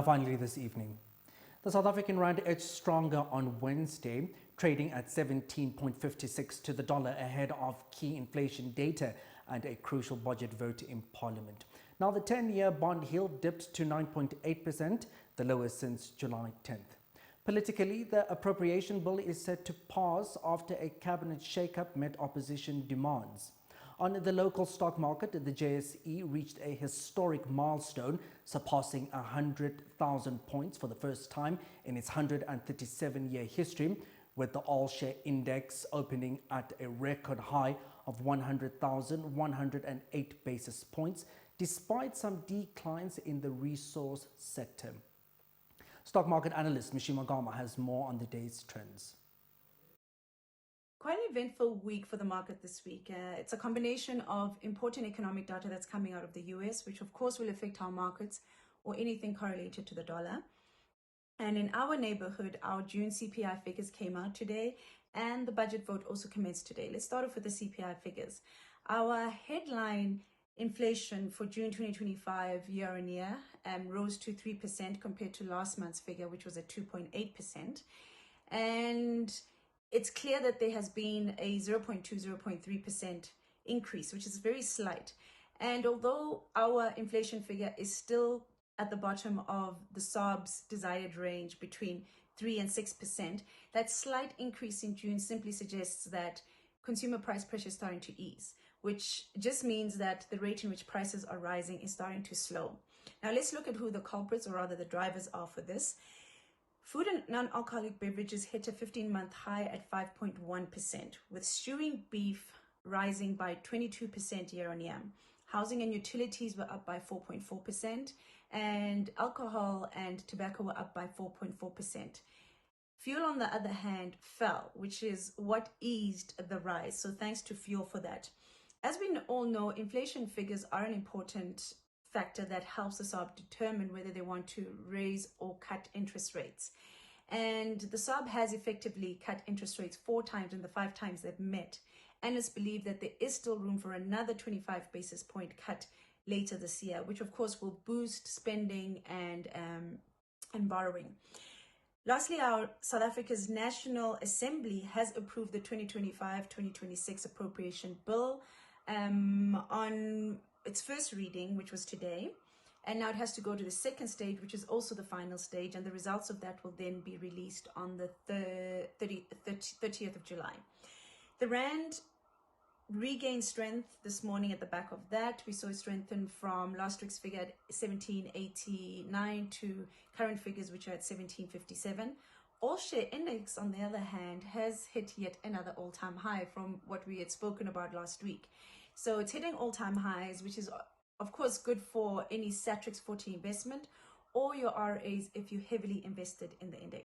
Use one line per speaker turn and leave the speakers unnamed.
Finally, this evening, the South African rand edged stronger on Wednesday, trading at 17.56 to the dollar ahead of key inflation data and a crucial budget vote in Parliament. Now, the 10-year bond yield dipped to 9.8%, the lowest since July 10th. Politically, the appropriation bill is set to pass after a cabinet shake-up met opposition demands. On the local stock market, the JSE reached a historic milestone, surpassing 100,000 points for the first time in its 137-year history, with the all-share index opening at a record high of 100,108 basis points, despite some declines in the resource sector. Stock market analyst Mishima Gama has more on the day's trends.
Quite an eventful week for the market this week. It's a combination of important economic data that's coming out of the US, which of course will affect our markets or anything correlated to the dollar. And in our neighborhood, our June CPI figures came out today and the budget vote also commenced today. Let's start off with the CPI figures. Our headline inflation for June 2025 year on year rose to 3% compared to last month's figure, which was at 2.8%. And it's clear that there has been a 0.3% increase, which is very slight. And although our inflation figure is still at the bottom of the SARB's desired range between 3 and 6%, that slight increase in June simply suggests that consumer price pressure is starting to ease, which just means that the rate in which prices are rising is starting to slow. Now let's look at who the culprits, or rather the drivers, are for this. Food and non-alcoholic beverages hit a 15-month high at 5.1%, with stewing beef rising by 22% year on year. Housing and utilities were up by 4.4%, and alcohol and tobacco were up by 4.4%. Fuel, on the other hand, fell, which is what eased the rise. So thanks to fuel for that. As we all know, inflation figures are an important factor that helps the SARB determine whether they want to raise or cut interest rates. And the SARB has effectively cut interest rates 4 times in the 5 times they've met. Analysts believe that there is still room for another 25 basis point cut later this year, which of course will boost spending and borrowing. Lastly, our South Africa's National Assembly has approved the 2025-2026 appropriation bill on its first reading, which was today, and now it has to go to the second stage, which is also the final stage, and the results of that will then be released on the 30th of July. The rand regained strength this morning at the back of that. We saw it strengthen from last week's figure at 17.89 to current figures, which are at 17.57. All-share index, on the other hand, has hit yet another all-time high from what we had spoken about last week. So it's hitting all-time highs, which is, of course, good for any Satrix 40 investment or your RAs if you're heavily invested in the index.